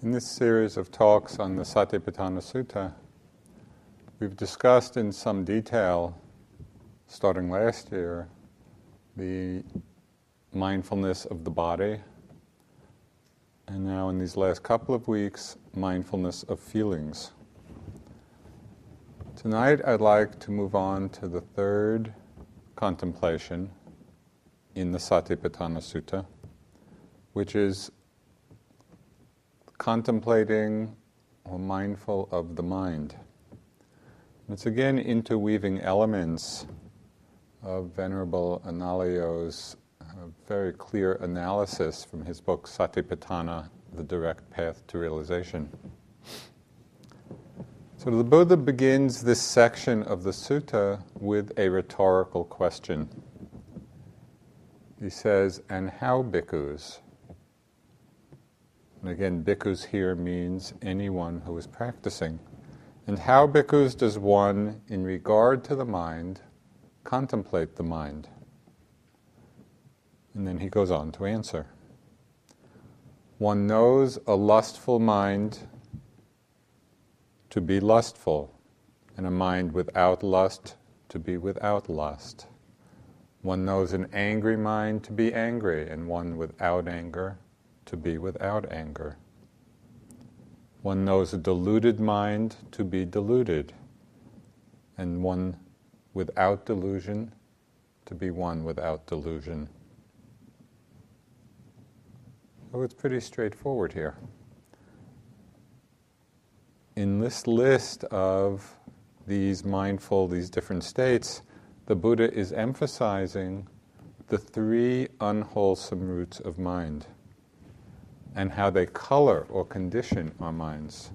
In this series of talks on the Satipatthana Sutta, we've discussed in some detail, starting last year, the mindfulness of the body, and now in these last couple of weeks, mindfulness of feelings. Tonight I'd like to move on to the third contemplation in the Satipatthana Sutta, which is contemplating or mindful of the mind. It's again interweaving elements of Venerable Analayo's very clear analysis from his book Satipatthana, The Direct Path to Realization. So the Buddha begins this section of the sutta with a rhetorical question. He says, "And how, bhikkhus?" And again, bhikkhus here means anyone who is practicing. "And how, bhikkhus, does one, in regard to the mind, contemplate the mind?" And then he goes on to answer. "One knows a lustful mind to be lustful, and a mind without lust to be without lust. One knows an angry mind to be angry, and one without anger to be without anger. One knows a deluded mind to be deluded, and one without delusion to be one without delusion." So it's pretty straightforward here. In this list of these different states, the Buddha is emphasizing the three unwholesome roots of mind and how they color or condition our minds.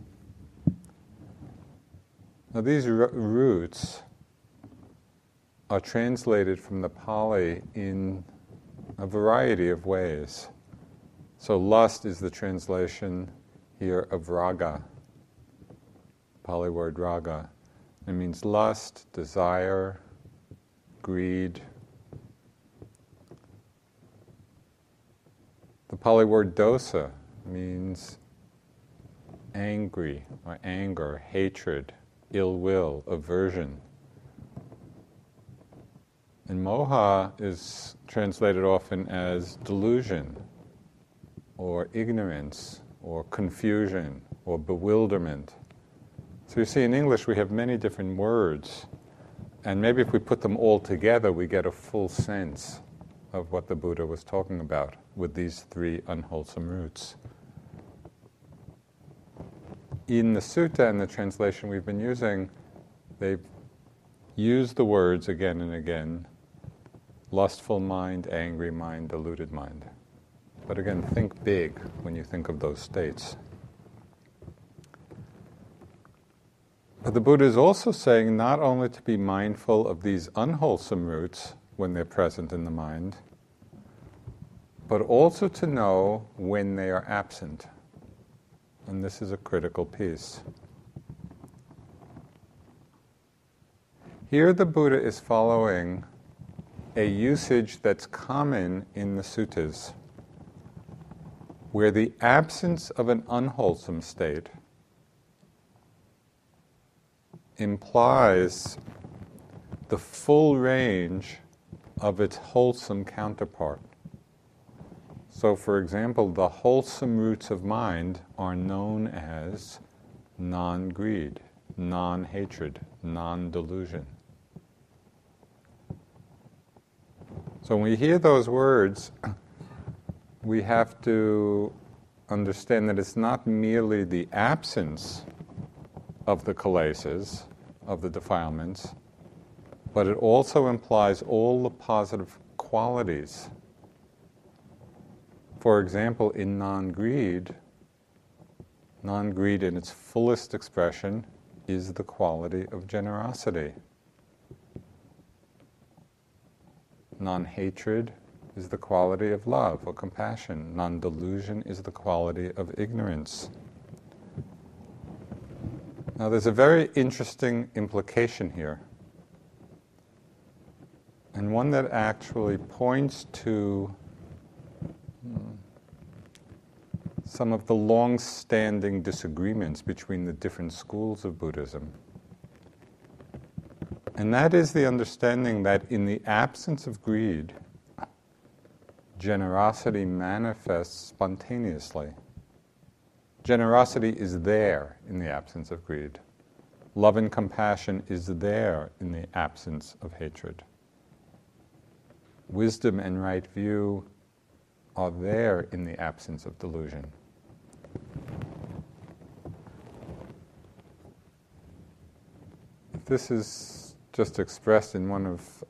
Now these roots are translated from the Pali in a variety of ways. So lust is the translation here of raga, Pali word raga. It means lust, desire, greed. The Pali word dosa means angry or anger, hatred, ill will, aversion. And moha is translated often as delusion or ignorance or confusion or bewilderment. So you see, in English we have many different words, and maybe if we put them all together we get a full sense of what the Buddha was talking about with these three unwholesome roots. In the sutta and the translation we've been using, they've used the words again and again: lustful mind, angry mind, deluded mind. But again, think big when you think of those states. But the Buddha is also saying not only to be mindful of these unwholesome roots when they're present in the mind, but also to know when they are absent. And this is a critical piece. Here the Buddha is following a usage that's common in the suttas, where the absence of an unwholesome state implies the full range of its wholesome counterpart. So, for example, the wholesome roots of mind are known as non-greed, non-hatred, non-delusion. So when we hear those words, we have to understand that it's not merely the absence of the kilesas, of the defilements, but it also implies all the positive qualities. For example, in non-greed in its fullest expression is the quality of generosity. Non-hatred is the quality of love or compassion. Non-delusion is the quality of ignorance. Now there's a very interesting implication here, and one that actually points to some of the long-standing disagreements between the different schools of Buddhism. And that is the understanding that in the absence of greed, generosity manifests spontaneously. Generosity is there in the absence of greed. Love and compassion is there in the absence of hatred. Wisdom and right view are there in the absence of delusion. This is just expressed in one of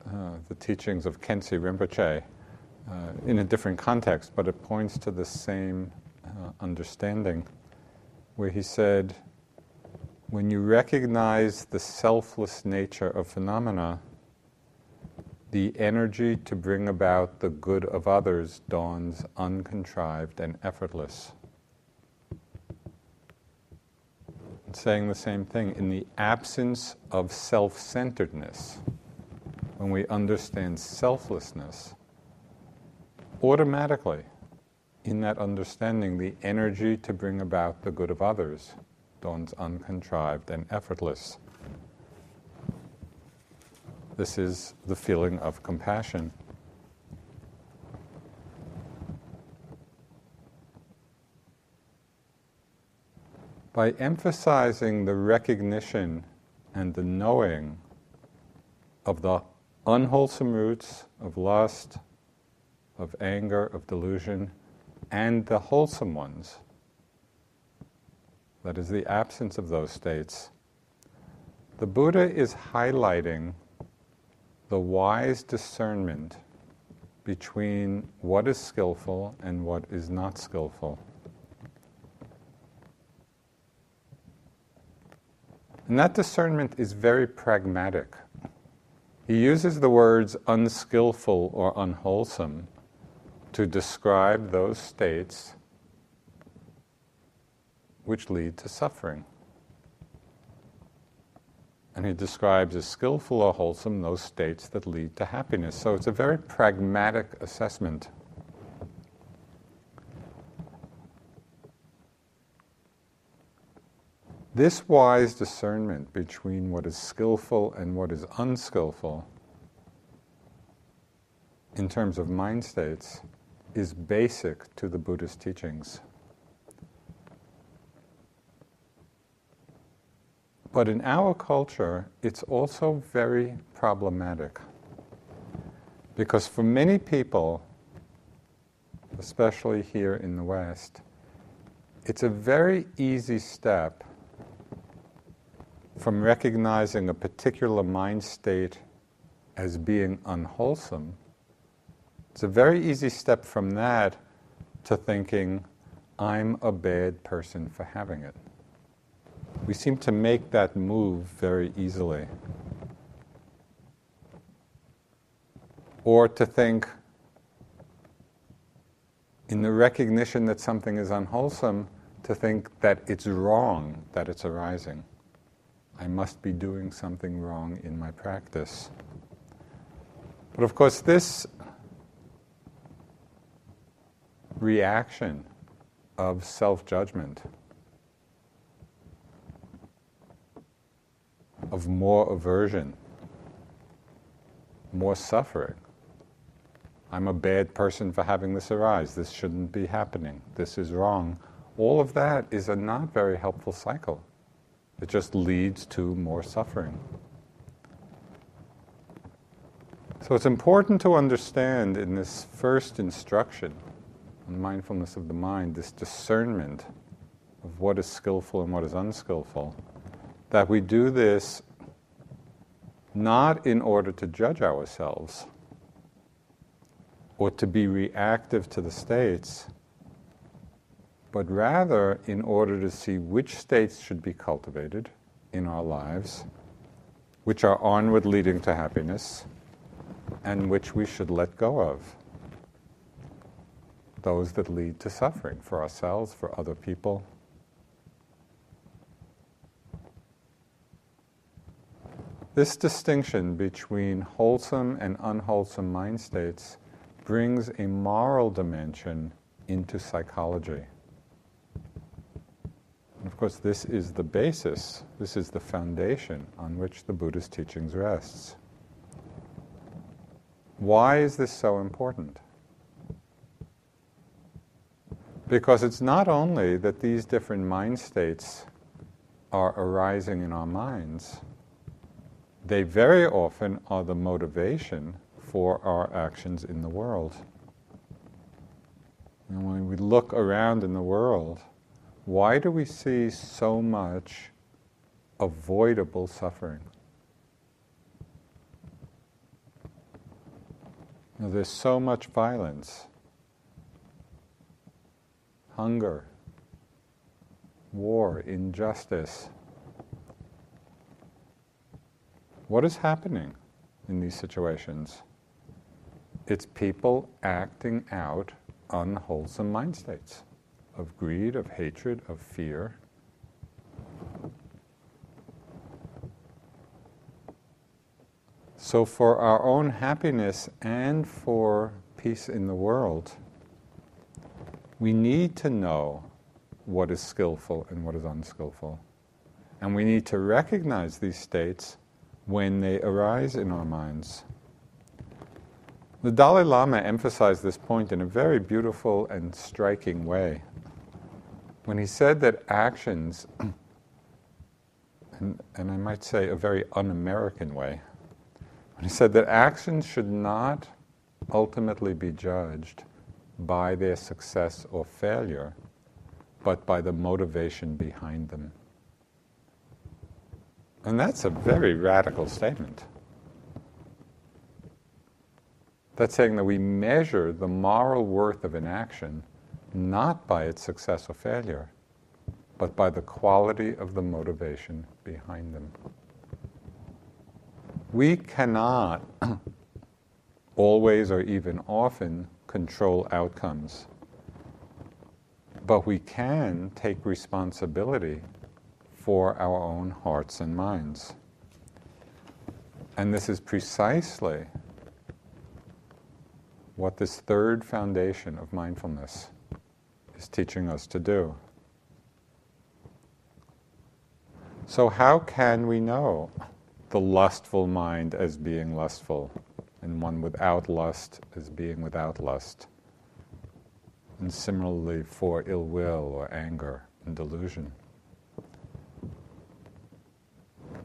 the teachings of Khyentse Rinpoche in a different context, but it points to the same understanding, where he said, when you recognize the selfless nature of phenomena, the energy to bring about the good of others dawns uncontrived and effortless. It's saying the same thing. In the absence of self-centeredness, when we understand selflessness, automatically, in that understanding, the energy to bring about the good of others dawns uncontrived and effortless. This is the feeling of compassion. By emphasizing the recognition and the knowing of the unwholesome roots of lust, of anger, of delusion, and the wholesome ones, that is the absence of those states, the Buddha is highlighting the wise discernment between what is skillful and what is not skillful. And that discernment is very pragmatic. He uses the words unskillful or unwholesome to describe those states which lead to suffering. And he describes as skillful or wholesome those states that lead to happiness. So it's a very pragmatic assessment. This wise discernment between what is skillful and what is unskillful in terms of mind states is basic to the Buddhist teachings. But in our culture, it's also very problematic. Because for many people, especially here in the West, it's a very easy step from recognizing a particular mind state as being unwholesome. It's a very easy step from that to thinking, I'm a bad person for having it. We seem to make that move very easily. Or to think, in the recognition that something is unwholesome, to think that it's wrong that it's arising. I must be doing something wrong in my practice. But of course, this reaction of self-judgment, of more aversion, more suffering. I'm a bad person for having this arise. This shouldn't be happening. This is wrong. All of that is a not very helpful cycle. It just leads to more suffering. So it's important to understand in this first instruction on mindfulness of the mind, this discernment of what is skillful and what is unskillful, that we do this not in order to judge ourselves or to be reactive to the states, but rather in order to see which states should be cultivated in our lives, which are onward leading to happiness, and which we should let go of. Those that lead to suffering for ourselves, for other people. This distinction between wholesome and unwholesome mind states brings a moral dimension into psychology. course, this is the basis, this is the foundation on which the Buddha's teachings rests. Why is this so important? Because it's not only that these different mind states are arising in our minds, they very often are the motivation for our actions in the world. And when we look around in the world, why do we see so much avoidable suffering? There's so much violence, hunger, war, injustice. What is happening in these situations? It's people acting out unwholesome mind states of greed, of hatred, of fear. So for our own happiness and for peace in the world, we need to know what is skillful and what is unskillful. And we need to recognize these states when they arise in our minds. The Dalai Lama emphasized this point in a very beautiful and striking way when he said that actions, and I might say a very un-American way, when he said that actions should not ultimately be judged by their success or failure, but by the motivation behind them. And that's a very radical statement. That's saying that we measure the moral worth of an action not by its success or failure, but by the quality of the motivation behind them. We cannot always or even often control outcomes, but we can take responsibility for our own hearts and minds. And this is precisely what this third foundation of mindfulness is teaching us to do. So how can we know the lustful mind as being lustful, and one without lust as being without lust? And similarly for ill will or anger and delusion.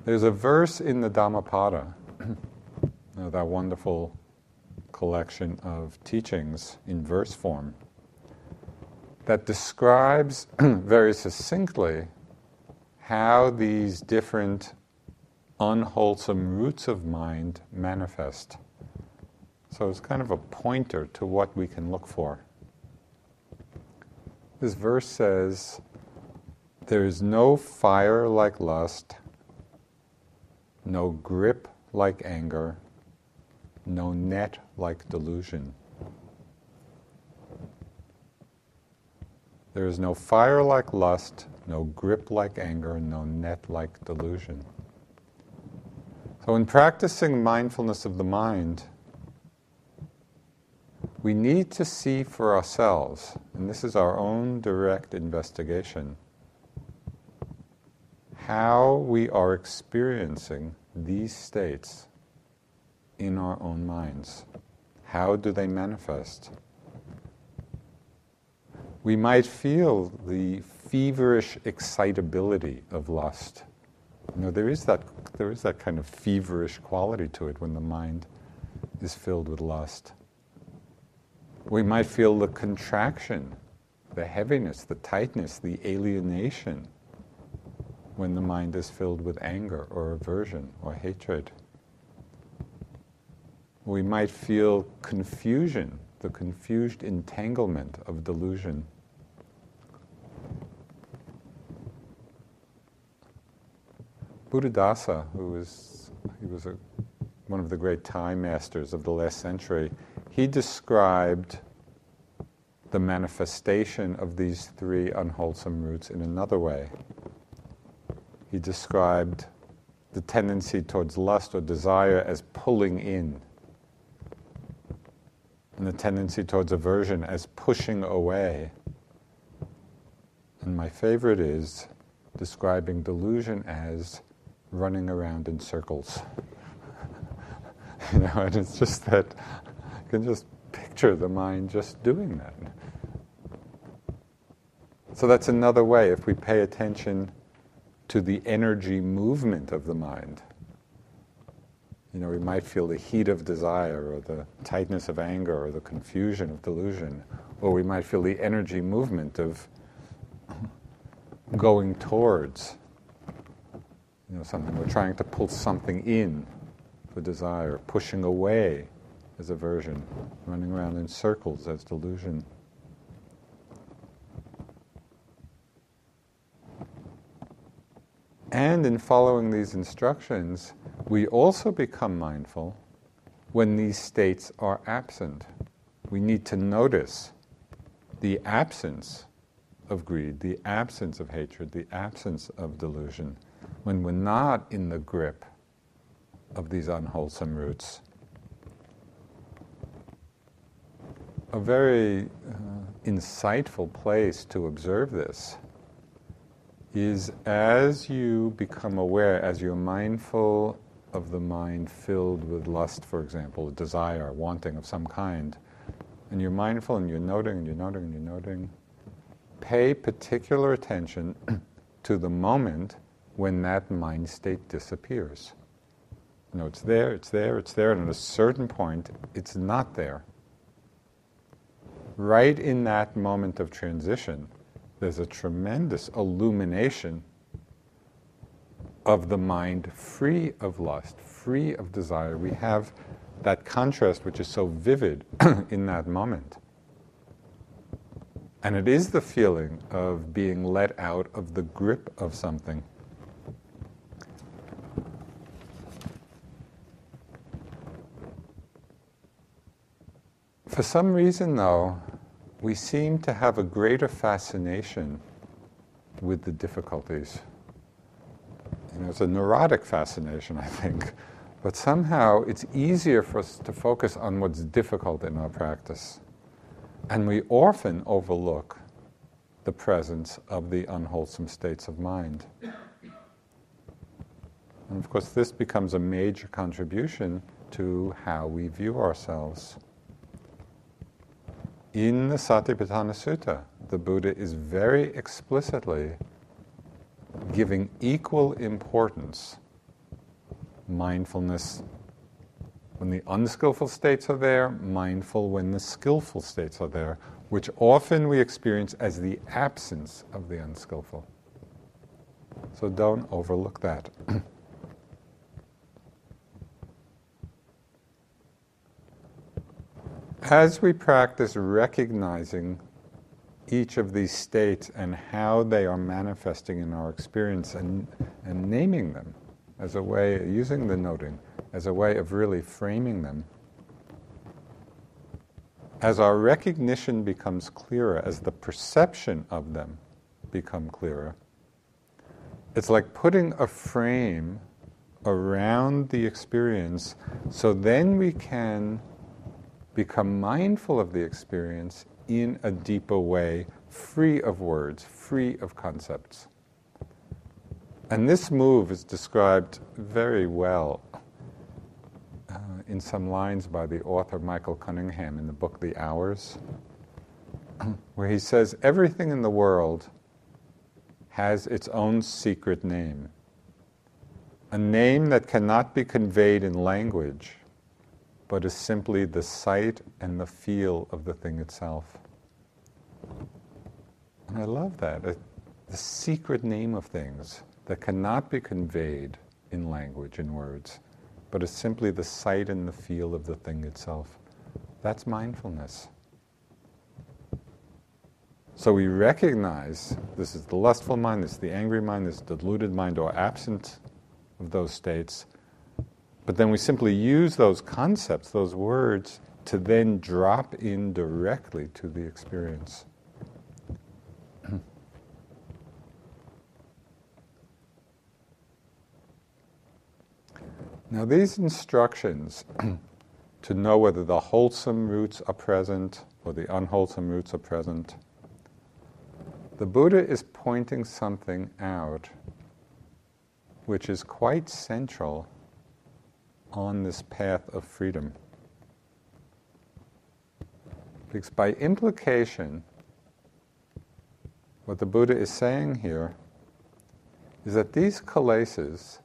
There's a verse in the Dhammapada, that wonderful collection of teachings in verse form, that describes very succinctly how these different unwholesome roots of mind manifest. So it's kind of a pointer to what we can look for. This verse says, "There is no fire like lust, no grip like anger, no net like delusion." There is no fire like lust, no grip like anger, no net like delusion. So in practicing mindfulness of the mind, we need to see for ourselves, and this is our own direct investigation, how we are experiencing these states in our own minds. How do they manifest? We might feel the feverish excitability of lust. There is that kind of feverish quality to it when the mind is filled with lust. We might feel the contraction, the heaviness, the tightness, the alienation when the mind is filled with anger or aversion or hatred. We might feel confusion, the confused entanglement of delusion. Buddhadasa, he was one of the great Thai masters of the last century, he described the manifestation of these three unwholesome roots in another way. He described the tendency towards lust or desire as pulling in, and the tendency towards aversion as pushing away. And my favorite is describing delusion as running around in circles. And it's just that you can just picture the mind just doing that. So that's another way, if we pay attention to the energy movement of the mind. We might feel the heat of desire, or the tightness of anger, or the confusion of delusion, or we might feel the energy movement of going towards something. We're trying to pull something in for desire, pushing away as aversion, running around in circles as delusion. And in following these instructions, we also become mindful when these states are absent. We need to notice the absence of greed, the absence of hatred, the absence of delusion, when we're not in the grip of these unwholesome roots. A very insightful place to observe this is as you become aware, as you're mindful of the mind filled with lust, for example, desire, wanting of some kind, and you're mindful and you're noting and you're noting and you're noting, pay particular attention to the moment when that mind state disappears. It's there, it's there, it's there, and at a certain point, it's not there. Right in that moment of transition, there's a tremendous illumination of the mind free of lust, free of desire. We have that contrast which is so vivid in that moment. And it is the feeling of being let out of the grip of something. For some reason, though, we seem to have a greater fascination with the difficulties. It's a neurotic fascination, I think. But somehow it's easier for us to focus on what's difficult in our practice. And we often overlook the presence of the unwholesome states of mind. And of course, this becomes a major contribution to how we view ourselves. In the Satipatthana Sutta, the Buddha is very explicitly giving equal importance, mindfulness when the unskillful states are there, mindful when the skillful states are there, which often we experience as the absence of the unskillful. So don't overlook that. As we practice recognizing each of these states and how they are manifesting in our experience and naming them as a way, using the noting, as a way of really framing them, as our recognition becomes clearer, as the perception of them become clearer, it's like putting a frame around the experience so then we can become mindful of the experience in a deeper way, free of words, free of concepts. And this move is described very well in some lines by the author Michael Cunningham in the book The Hours, where he says, everything in the world has its own secret name, a name that cannot be conveyed in language, but is simply the sight and the feel of the thing itself. And I love that. The secret name of things that cannot be conveyed in language, in words, but is simply the sight and the feel of the thing itself. That's mindfulness. So we recognize this is the lustful mind, this is the angry mind, this is the deluded mind, or absent of those states. But then we simply use those concepts, those words, to then drop in directly to the experience. Now these instructions to know whether the wholesome roots are present or the unwholesome roots are present the Buddha is pointing something out which is quite central on this path of freedom. Because by implication, what the Buddha is saying here is that these kilesas,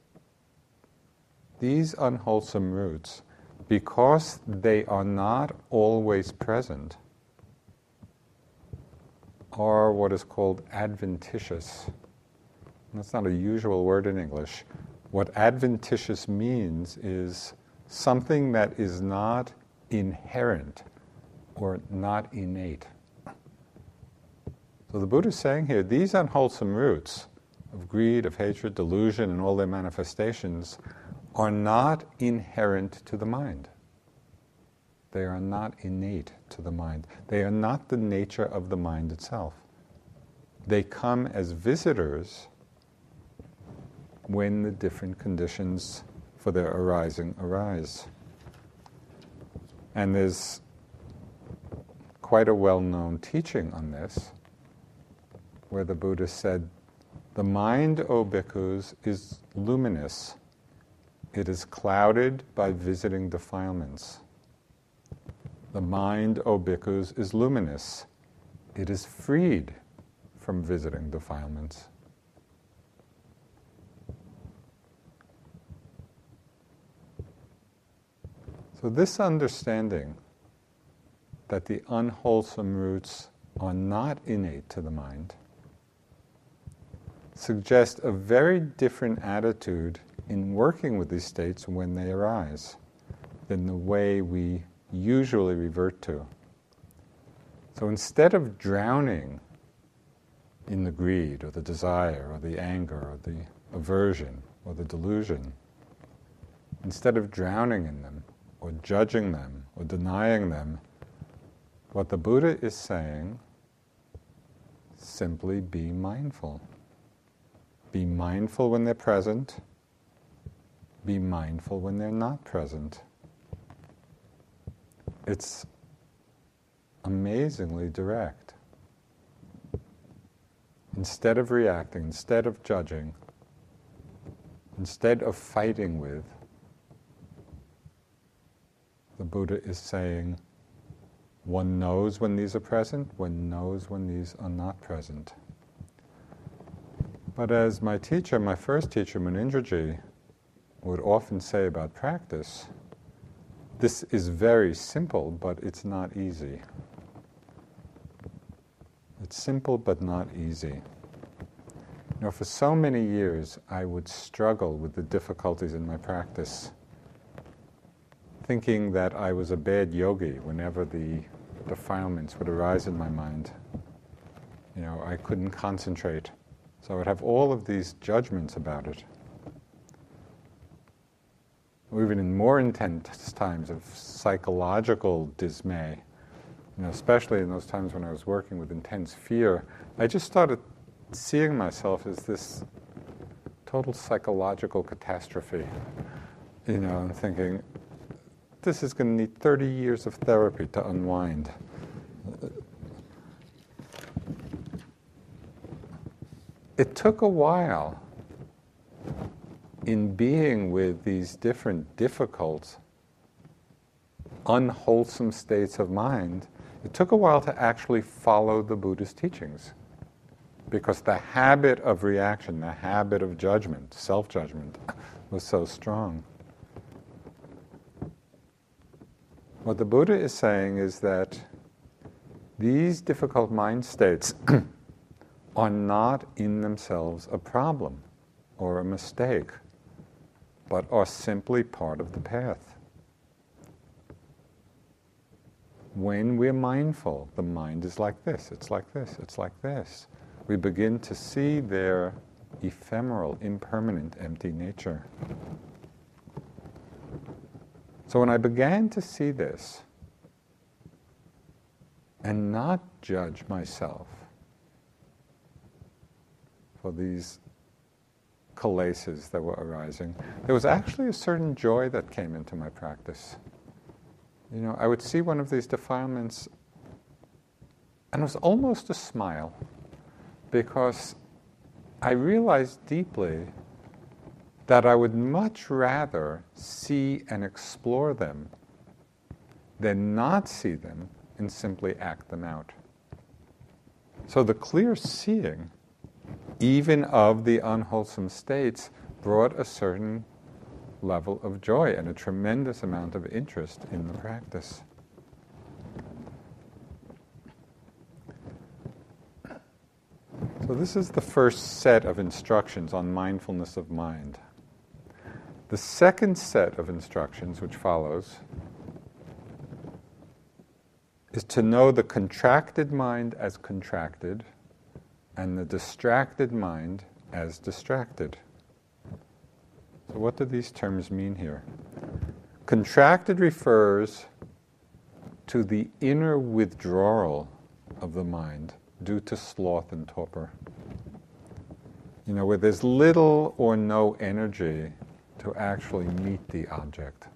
these unwholesome roots, because they are not always present, are what is called adventitious. That's not a usual word in English. What adventitious means is something that is not inherent or not innate. So the Buddha is saying here, these unwholesome roots of greed, of hatred, delusion, and all their manifestations are not inherent to the mind. They are not innate to the mind. They are not the nature of the mind itself. They come as visitors when the different conditions for their arising arise. And there's quite a well-known teaching on this, where the Buddha said, "The mind, O bhikkhus, is luminous. It is clouded by visiting defilements. The mind, O bhikkhus, is luminous. It is freed from visiting defilements." So this understanding that the unwholesome roots are not innate to the mind suggests a very different attitude in working with these states when they arise than the way we usually revert to. So instead of drowning in the greed or the desire or the anger or the aversion or the delusion, instead of drowning in them or judging them or denying them, what the Buddha is saying, simply be mindful. Be mindful when they're present. Be mindful when they're not present. It's amazingly direct. Instead of reacting, instead of judging, instead of fighting with, the Buddha is saying, one knows when these are present, one knows when these are not present. But as my teacher, my first teacher, Munindraji, would often say about practice, this is very simple, but it's not easy. It's simple, but not easy. You know, for so many years, I would struggle with the difficulties in my practice, thinking that I was a bad yogi whenever the defilements would arise in my mind. You know, I couldn't concentrate. So I would have all of these judgments about it. Or even in more intense times of psychological dismay, you know, especially in those times when I was working with intense fear, I just started seeing myself as this total psychological catastrophe. You know, and thinking, this is going to need 30 years of therapy to unwind. It took a while in being with these different difficult, unwholesome states of mind. It took a while to actually follow the Buddha's teachings, because the habit of reaction, the habit of judgment, self-judgment, was so strong. What the Buddha is saying is that these difficult mind states are not in themselves a problem or a mistake, but are simply part of the path. When we're mindful, the mind is like this, it's like this, it's like this. We begin to see their ephemeral, impermanent, empty nature. So when I began to see this and not judge myself for these kilesas that were arising, there was actually a certain joy that came into my practice. You know, I would see one of these defilements, and it was almost a smile. because I realized deeply that I would much rather see and explore them than not see them and simply act them out. So the clear seeing, even of the unwholesome states, brought a certain level of joy and a tremendous amount of interest in the practice. So this is the first set of instructions on mindfulness of mind. The second set of instructions, which follows, is to know the contracted mind as contracted and the distracted mind as distracted. So what do these terms mean here? Contracted refers to the inner withdrawal of the mind due to sloth and torpor. Where there's little or no energy to actually meet the object.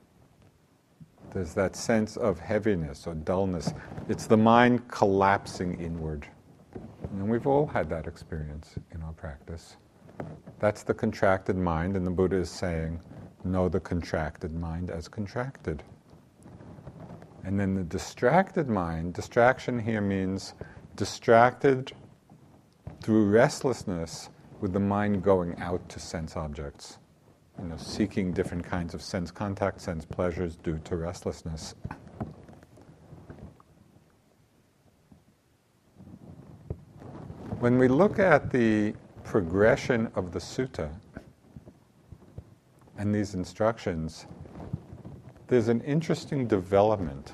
There's that sense of heaviness or dullness. It's the mind collapsing inward. And we've all had that experience in our practice. That's the contracted mind, and the Buddha is saying, know the contracted mind as contracted. And then the distracted mind, distraction here means distracted through restlessness with the mind going out to sense objects. Seeking different kinds of sense contact, sense pleasures due to restlessness. When we look at the progression of the sutta and these instructions, there's an interesting development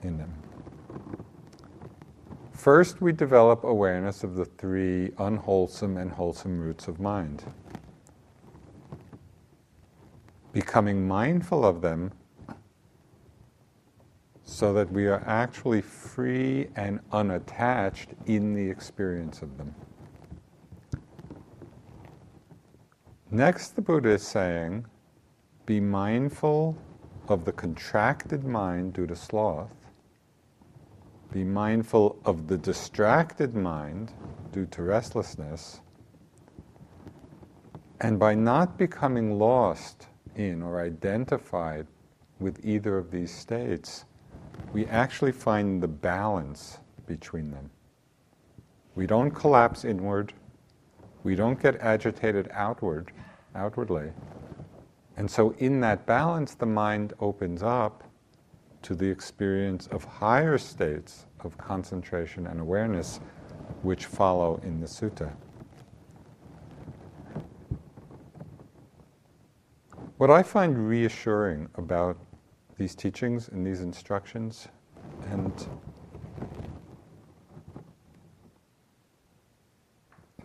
in them. First, we develop awareness of the three unwholesome and wholesome roots of mind. Becoming mindful of them so that we are actually free and unattached in the experience of them. Next, the Buddha is saying, be mindful of the contracted mind due to sloth. Be mindful of the distracted mind due to restlessness. And by not becoming lost in or identified with either of these states, we actually find the balance between them. We don't collapse inward. We don't get agitated outwardly. And so in that balance, the mind opens up to the experience of higher states of concentration and awareness, which follow in the sutta. What I find reassuring about these teachings and these instructions, and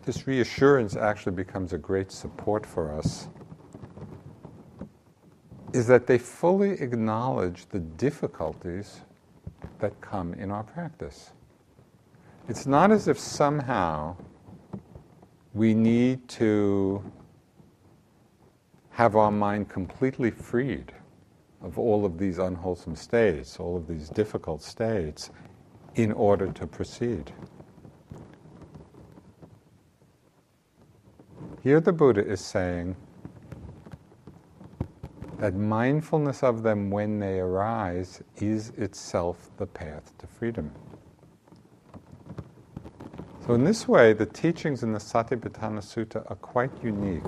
this reassurance actually becomes a great support for us, is that they fully acknowledge the difficulties that come in our practice. It's not as if somehow we need to have our mind completely freed of all of these unwholesome states, all of these difficult states, in order to proceed. Here the Buddha is saying that mindfulness of them when they arise is itself the path to freedom. So in this way, the teachings in the Satipatthana Sutta are quite unique.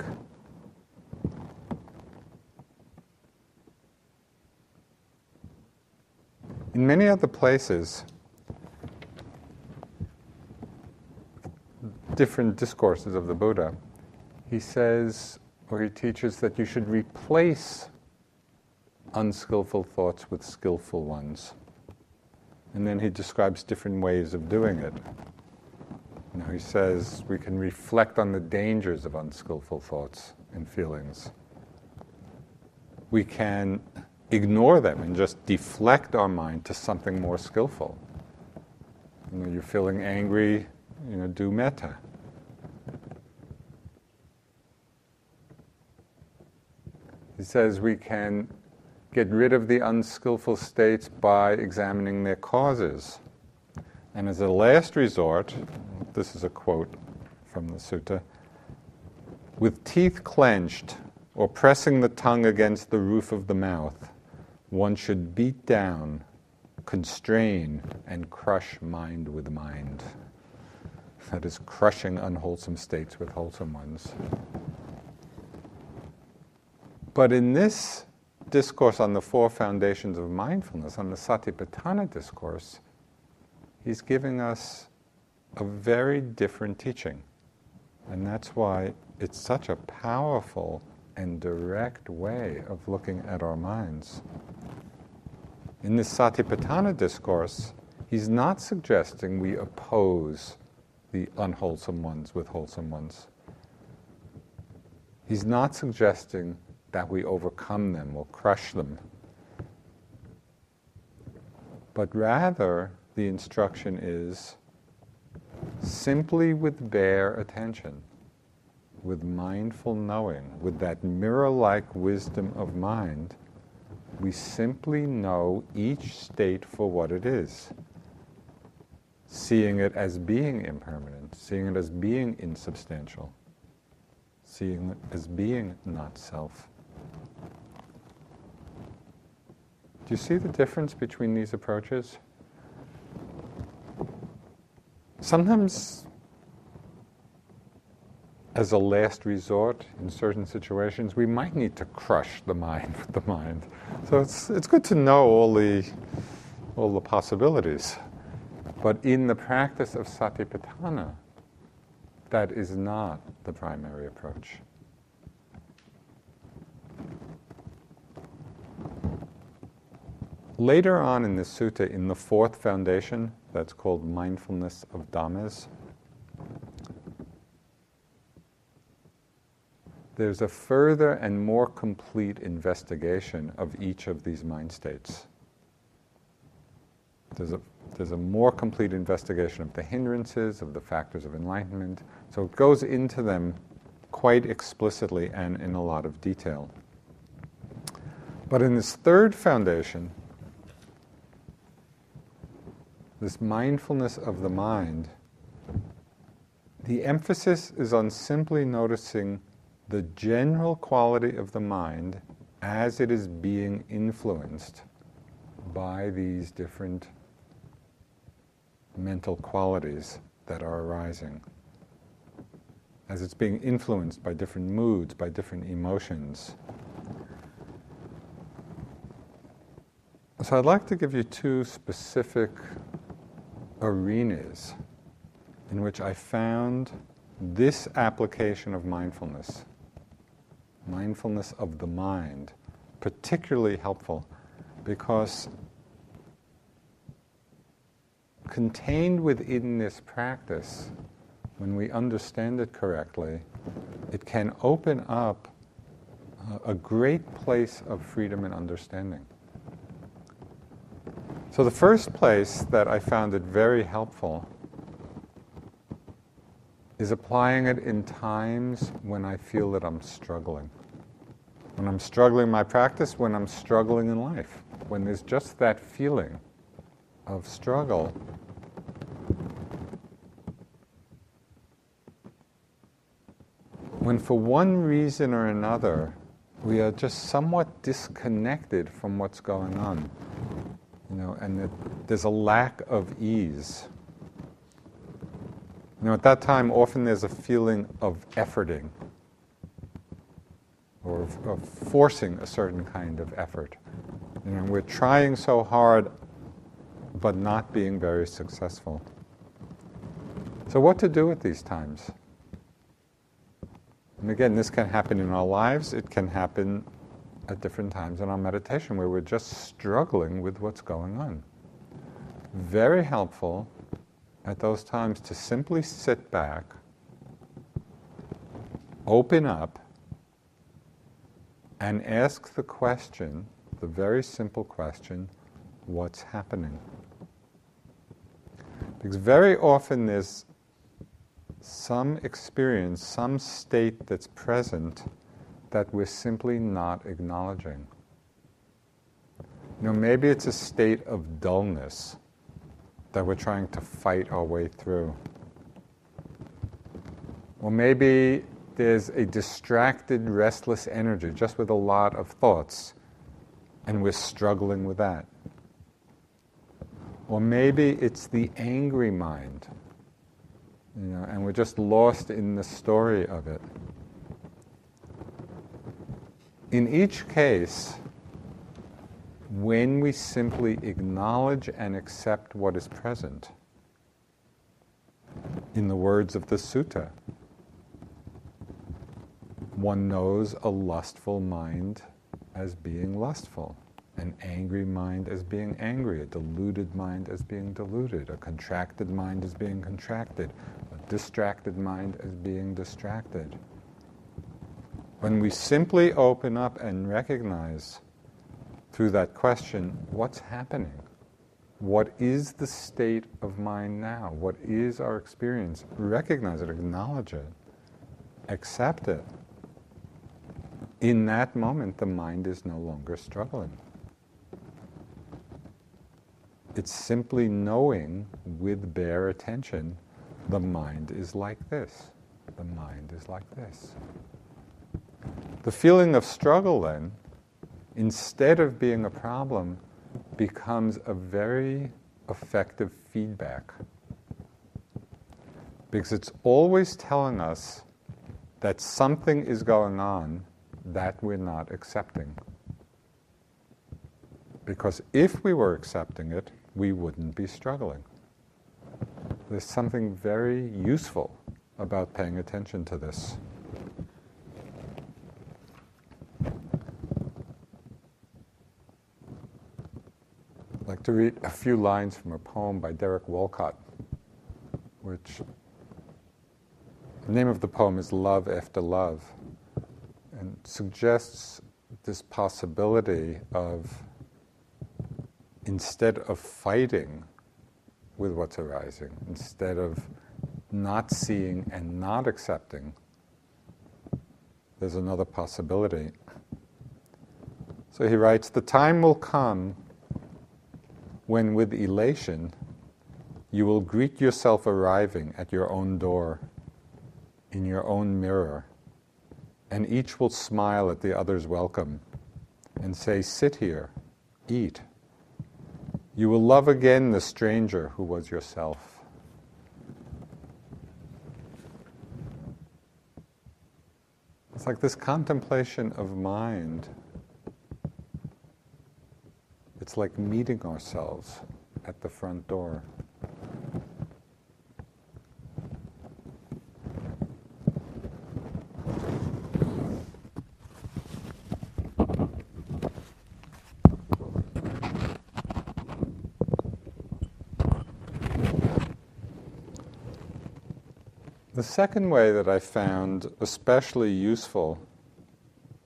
In many other places, different discourses of the Buddha, he says, or he teaches that you should replace unskillful thoughts with skillful ones. And then he describes different ways of doing it. He says we can reflect on the dangers of unskillful thoughts and feelings. We can ignore them and just deflect our mind to something more skillful. You're feeling angry, do metta. He says we can get rid of the unskillful states by examining their causes. And as a last resort, this is a quote from the sutta, with teeth clenched or pressing the tongue against the roof of the mouth, one should beat down, constrain, and crush mind with mind. That is, crushing unwholesome states with wholesome ones. But in this discourse on the four foundations of mindfulness, on the Satipatthana discourse, he's giving us a very different teaching. And that's why it's such a powerful and direct way of looking at our minds. In this Satipatthana discourse, he's not suggesting we oppose the unwholesome ones with wholesome ones. He's not suggesting that we overcome them or crush them. But rather, the instruction is simply with bare attention, with mindful knowing, with that mirror-like wisdom of mind, we simply know each state for what it is, seeing it as being impermanent, seeing it as being insubstantial, seeing it as being not self. Do you see the difference between these approaches? Sometimes, as a last resort, in certain situations, we might need to crush the mind with the mind. So it's good to know all the possibilities. But in the practice of Satipatthana, that is not the primary approach. Later on in this sutta, in the fourth foundation, that's called Mindfulness of Dhammas, there's a further and more complete investigation of each of these mind states. There's a more complete investigation of the hindrances, of the factors of enlightenment. So it goes into them quite explicitly and in a lot of detail. But in this third foundation, this mindfulness of the mind, the emphasis is on simply noticing the general quality of the mind as it is being influenced by these different mental qualities that are arising, as it's being influenced by different moods, by different emotions. So I'd like to give you two specific arenas in which I found this application of mindfulness, mindfulness of the mind, particularly helpful, because contained within this practice, when we understand it correctly, it can open up a great place of freedom and understanding. So the first place that I found it very helpful is applying it in times when I feel that I'm struggling. When I'm struggling in my practice, when I'm struggling in life, when there's just that feeling of struggle. When for one reason or another, we are just somewhat disconnected from what's going on, and there's a lack of ease. At that time, often there's a feeling of efforting, or of forcing a certain kind of effort. We're trying so hard, but not being very successful. So what to do at these times? And again, this can happen in our lives. It can happen at different times in our meditation where we're just struggling with what's going on. Very helpful at those times to simply sit back, open up, and ask the question, the very simple question, what's happening? Because very often there's some experience, some state that's present that we're simply not acknowledging. Maybe it's a state of dullness. that we're trying to fight our way through. Or maybe there's a distracted, restless energy, just with a lot of thoughts, and we're struggling with that. Or maybe it's the angry mind, and we're just lost in the story of it. In each case, when we simply acknowledge and accept what is present, in the words of the sutta, one knows a lustful mind as being lustful, an angry mind as being angry, a deluded mind as being deluded, a contracted mind as being contracted, a distracted mind as being distracted. When we simply open up and recognize through that question, what's happening? What is the state of mind now? What is our experience? Recognize it, acknowledge it, accept it. In that moment, the mind is no longer struggling. It's simply knowing with bare attention, the mind is like this. The mind is like this. The feeling of struggle then, instead of being a problem, becomes a very effective feedback. Because it's always telling us that something is going on that we're not accepting. Because if we were accepting it, we wouldn't be struggling. There's something very useful about paying attention to this. I'd like to read a few lines from a poem by Derek Walcott, which the name of the poem is Love After Love, and suggests this possibility of, instead of fighting with what's arising, instead of not seeing and not accepting, there's another possibility. So he writes, "The time will come when with elation you will greet yourself arriving at your own door, in your own mirror, and each will smile at the other's welcome and say, 'Sit here, eat.' You will love again the stranger who was yourself." It's like this contemplation of mind. It's like meeting ourselves at the front door. The second way that I found especially useful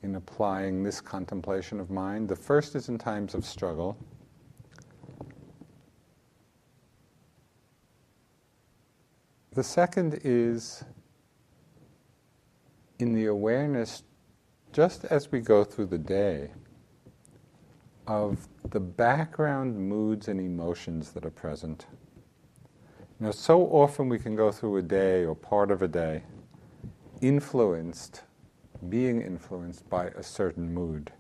in applying this contemplation of mind, the first is in times of struggle. The second is in the awareness, just as we go through the day, of the background moods and emotions that are present. So often we can go through a day or part of a day being influenced by a certain mood.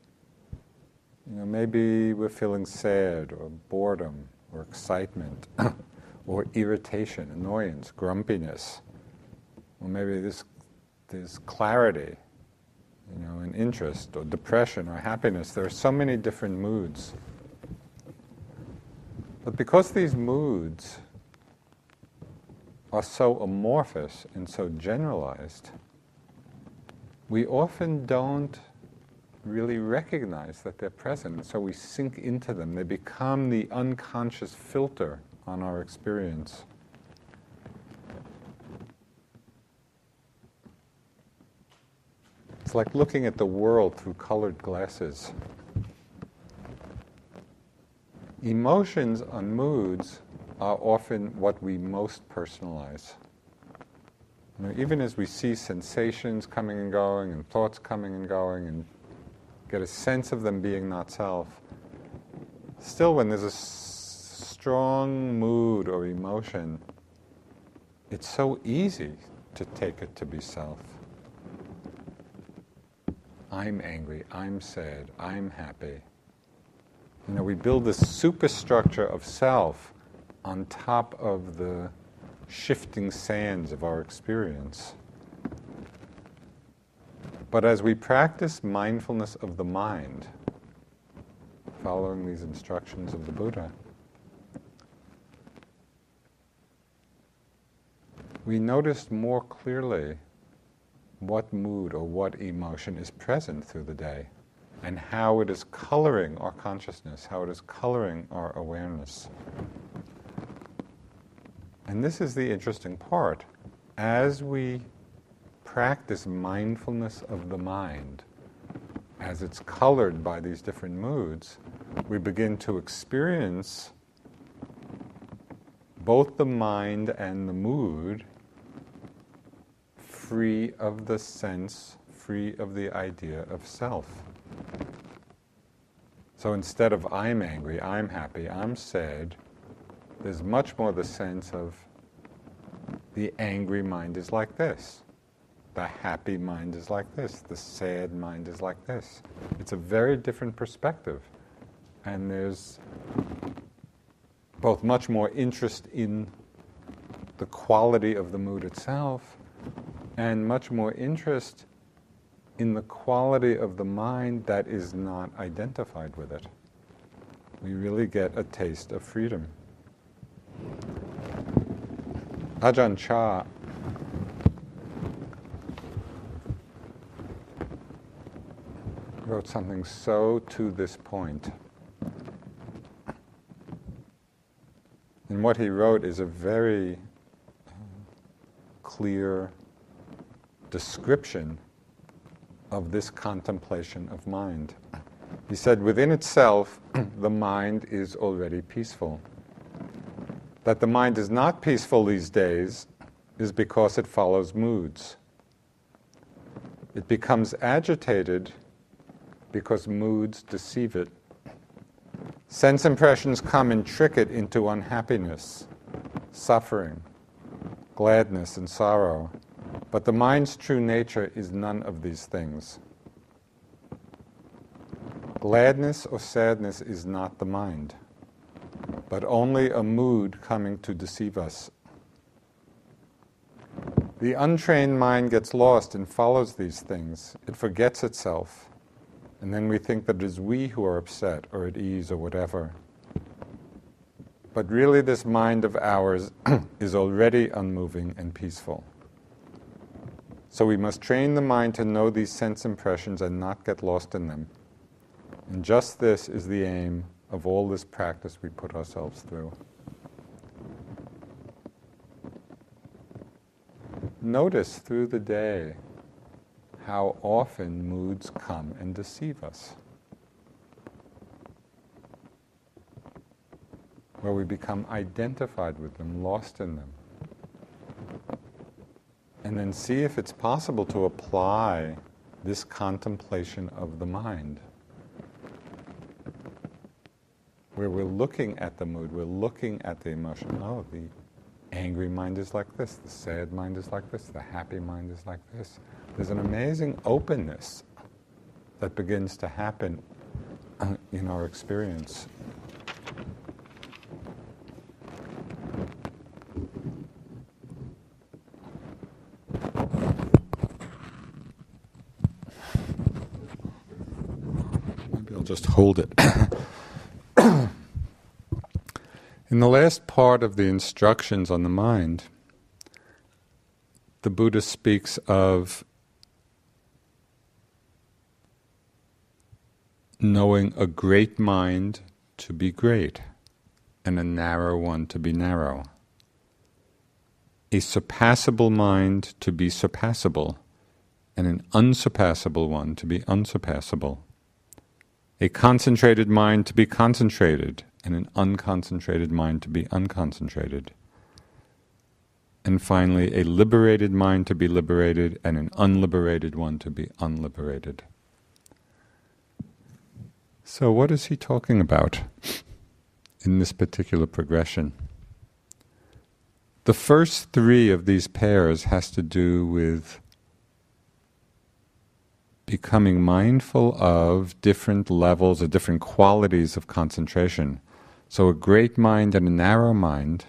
Maybe we're feeling sad or boredom or excitement or irritation, annoyance, grumpiness. Or maybe there's clarity, and interest or depression or happiness. There are so many different moods. But because these moods are so amorphous and so generalized, we often don't really recognize that they're present, and so we sink into them. They become the unconscious filter on our experience. It's like looking at the world through colored glasses. Emotions and moods are often what we most personalize. Even as we see sensations coming and going and thoughts coming and going and get a sense of them being not self, still when there's a strong mood or emotion, it's so easy to take it to be self. I'm angry, I'm sad, I'm happy. We build this superstructure of self on top of the shifting sands of our experience. But as we practice mindfulness of the mind, following these instructions of the Buddha, we notice more clearly what mood or what emotion is present through the day and how it is coloring our consciousness, how it is coloring our awareness. And this is the interesting part. As we practice mindfulness of the mind, as it's colored by these different moods, we begin to experience both the mind and the mood free of the sense, free of the idea of self. So instead of I'm angry, I'm happy, I'm sad, there's much more the sense of the angry mind is like this, the happy mind is like this, the sad mind is like this. It's a very different perspective. And there's both much more interest in the quality of the mood itself and much more interest in the quality of the mind that is not identified with it. We really get a taste of freedom. Ajahn Chah wrote something so to this point. And what he wrote is a very clear description of this contemplation of mind. He said, within itself, the mind is already peaceful. That the mind is not peaceful these days is because it follows moods. It becomes agitated because moods deceive it. Sense impressions come and trick it into unhappiness, suffering, gladness, and sorrow. But the mind's true nature is none of these things. Gladness or sadness is not the mind, but only a mood coming to deceive us. The untrained mind gets lost and follows these things. It forgets itself. And then we think that it is we who are upset or at ease or whatever. But really this mind of ours is already unmoving and peaceful. So we must train the mind to know these sense impressions and not get lost in them. And just this is the aim of all this practice we put ourselves through. Notice through the day how often moods come and deceive us, where we become identified with them, lost in them. And then see if it's possible to apply this contemplation of the mind, where we're looking at the mood, we're looking at the emotion. Oh, the angry mind is like this, the sad mind is like this, the happy mind is like this. There's an amazing openness that begins to happen in our experience. Maybe I'll just hold it. In the last part of the instructions on the mind, the Buddha speaks of knowing a great mind to be great and a narrow one to be narrow. A surpassable mind to be surpassable and an unsurpassable one to be unsurpassable. A concentrated mind to be concentrated and an unconcentrated mind to be unconcentrated. And finally, a liberated mind to be liberated and an unliberated one to be in this particular progression. The first three of these pairs has to do with becoming mindful of different levels or different qualities of concentration. So a great mind and a narrow mind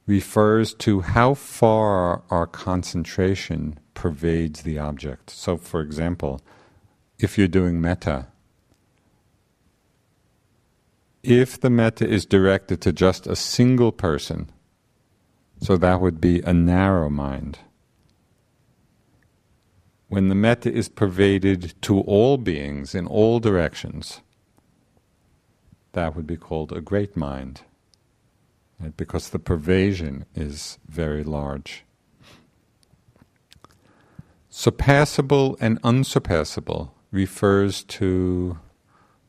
refers to how far our concentration pervades the object. So for example, if you're doing metta, if the metta is directed to just a single person, so that would be a narrow mind. When the metta is pervaded to all beings in all directions, that would be called a great mind, right? Because the pervasion is very large. Surpassable and unsurpassable refers to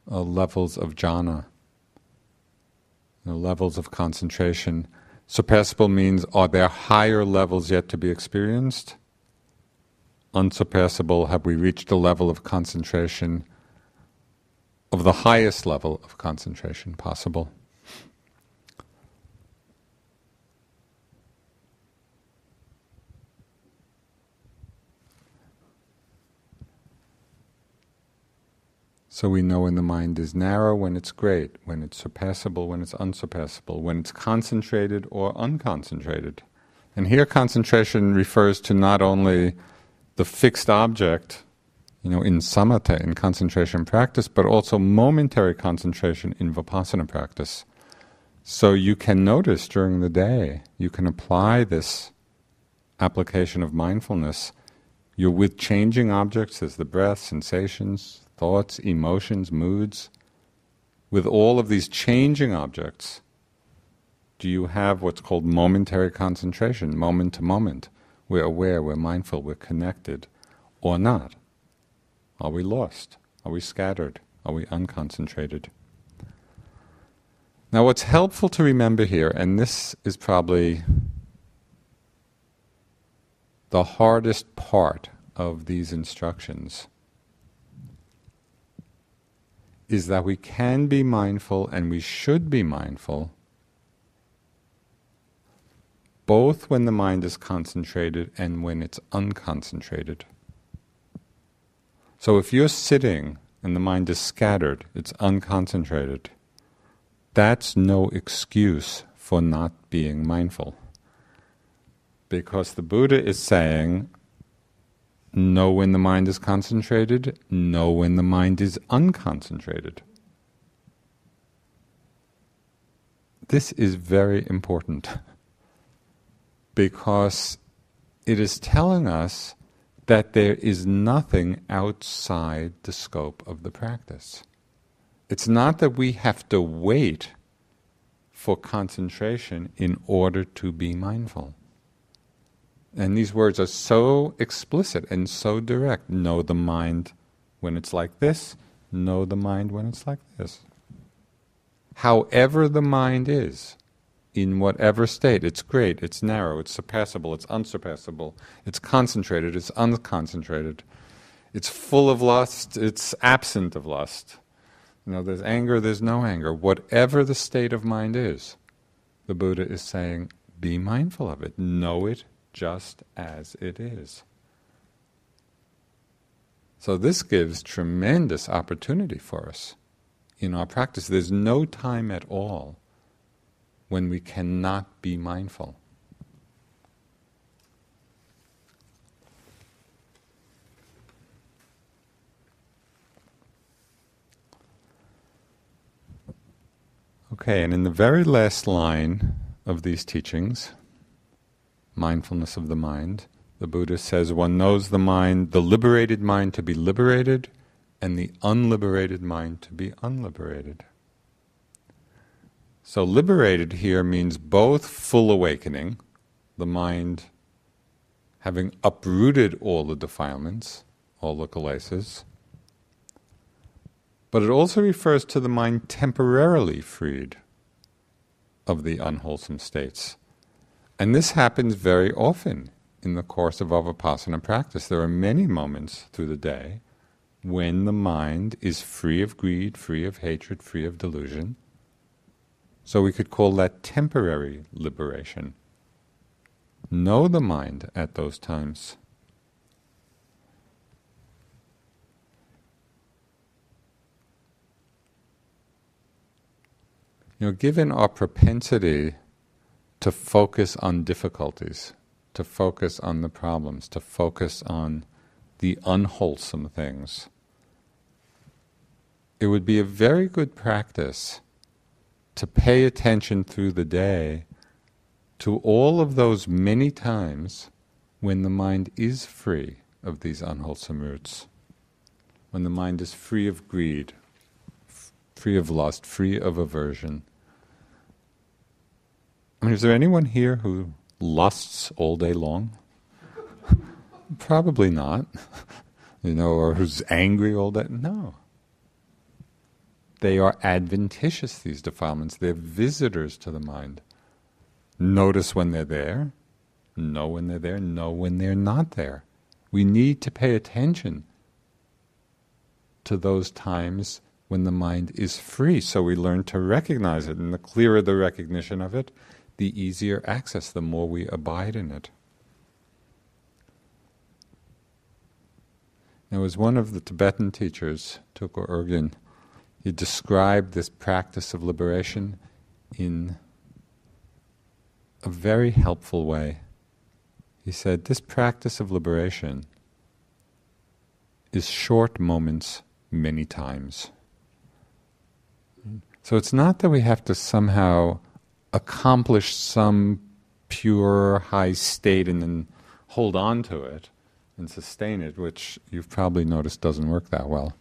levels of jhana, levels of concentration. Surpassable means, are there higher levels yet to be experienced? Unsurpassable, have we reached a level of concentration, of the highest level of concentration possible? So we know when the mind is narrow, when it's great, when it's surpassable, when it's unsurpassable, when it's concentrated or unconcentrated. And here concentration refers to not only the fixed object, in samatha, in concentration practice, but also momentary concentration in vipassana practice. So you can notice during the day, you can apply this application of mindfulness. You're with changing objects, as the breath, sensations, thoughts, emotions, moods. With all of these changing objects, do you have what's called momentary concentration, moment to moment? We're aware, we're mindful, we're connected, or not? Are we lost? Are we scattered? Are we unconcentrated? Now what's helpful to remember here, and this is probably the hardest part of these instructions, is that we can be mindful and we should be mindful both when the mind is concentrated and when it's unconcentrated. So if you're sitting and the mind is scattered, it's unconcentrated, that's no excuse for not being mindful. Because the Buddha is saying, know when the mind is concentrated, know when the mind is unconcentrated. This is very important because it is telling us that there is nothing outside the scope of the practice. It's not that we have to wait for concentration in order to be mindful. And these words are so explicit and so direct. Know the mind when it's like this, know the mind when it's like this. However the mind is, in whatever state, it's great, it's narrow, it's surpassable, it's unsurpassable, it's concentrated, it's unconcentrated, it's full of lust, it's absent of lust. There's anger, there's no anger. Whatever the state of mind is, the Buddha is saying, be mindful of it, know it just as it is. So this gives tremendous opportunity for us in our practice. There's no time at all when we cannot be mindful. Okay, and in the very last line of these teachings, mindfulness of the mind, the Buddha says one knows the mind, the liberated mind to be liberated, and the unliberated mind to be unliberated. So liberated here means both full awakening, the mind having uprooted all the defilements, all the kilesas, but it also refers to the mind temporarily freed of the unwholesome states. And this happens very often in the course of our vipassana practice. There are many moments through the day when the mind is free of greed, free of hatred, free of delusion, So we could call that temporary liberation. Know the mind at those times. Given our propensity to focus on difficulties, to focus on the problems, to focus on the unwholesome things, it would be a very good practice to pay attention through the day to all of those many times when the mind is free of these unwholesome roots, when the mind is free of greed, free of lust, free of aversion. Is there anyone here who lusts all day long? Probably not. Or who's angry all day? No. They are adventitious, these defilements. They're visitors to the mind. Notice when they're there, know when they're there, know when they're not there. We need to pay attention to those times when the mind is free, so we learn to recognize it. And the clearer the recognition of it, the easier access, the more we abide in it. Now, as one of the Tibetan teachers, Tulku Urgyen, he described this practice of liberation in a very helpful way. He said, this practice of liberation is short moments many times. So it's not that we have to somehow accomplish some pure high state and then hold on to it and sustain it, which you've probably noticed doesn't work that well.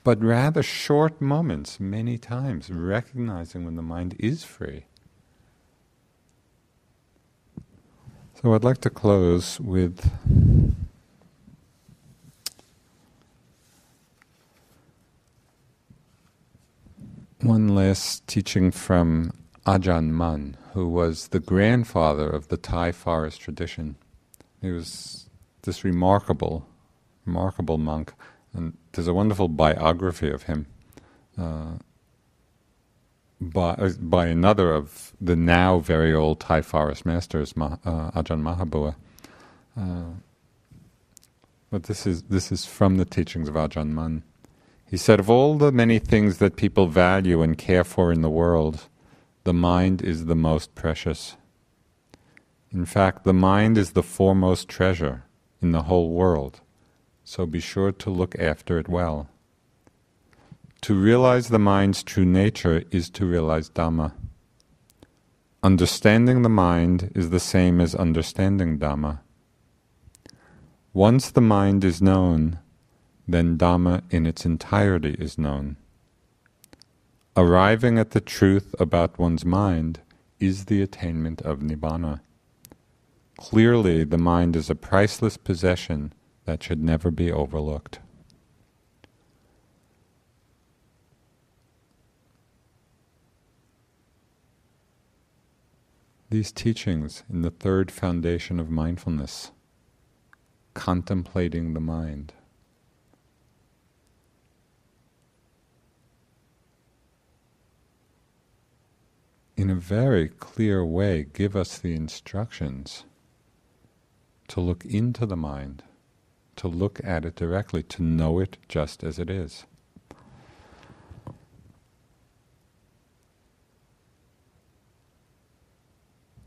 But rather short moments, many times, recognizing when the mind is free. So I'd like to close with one last teaching from Ajahn Mun, who was the grandfather of the Thai forest tradition. He was this remarkable monk, and there's a wonderful biography of him by another of the now very old Thai forest masters, Ajahn Mahabua. But this is from the teachings of Ajahn Mun. He said, of all the many things that people value and care for in the world, the mind is the most precious. In fact, the mind is the foremost treasure in the whole world, so be sure to look after it well. To realize the mind's true nature is to realize Dhamma. Understanding the mind is the same as understanding Dhamma. Once the mind is known, then Dhamma in its entirety is known. Arriving at the truth about one's mind is the attainment of Nibbana. Clearly, the mind is a priceless possession that should never be overlooked. These teachings in the third foundation of mindfulness, contemplating the mind, in a very clear way give us the instructions to look into the mind, to look at it directly, to know it just as it is.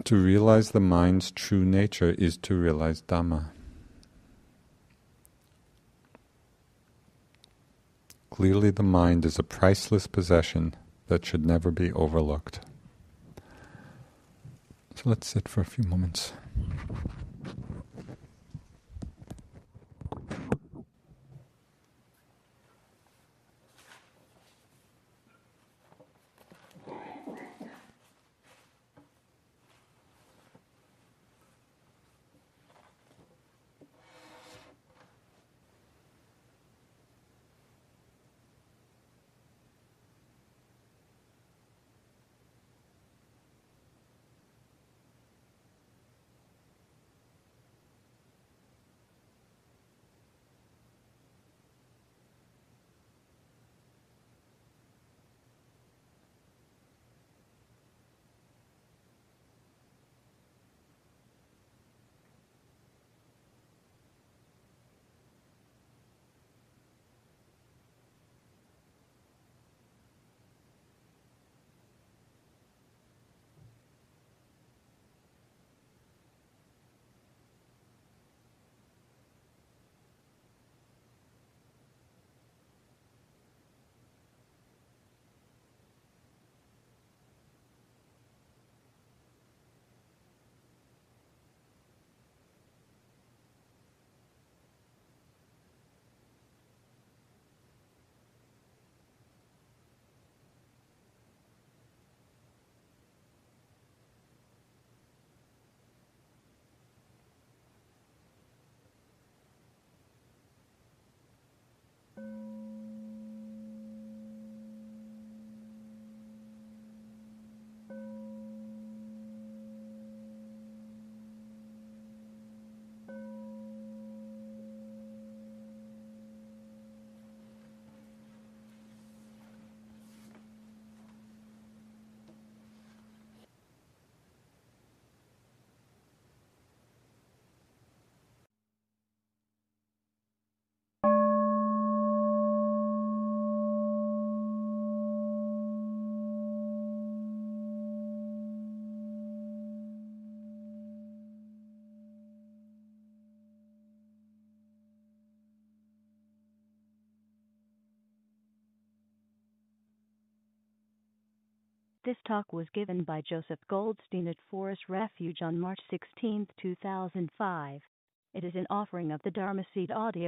To realize the mind's true nature is to realize Dhamma. Clearly the mind is a priceless possession that should never be overlooked. So let's sit for a few moments. This talk was given by Joseph Goldstein at Forest Refuge on March 16, 2005. It is an offering of the Dharma Seed Audio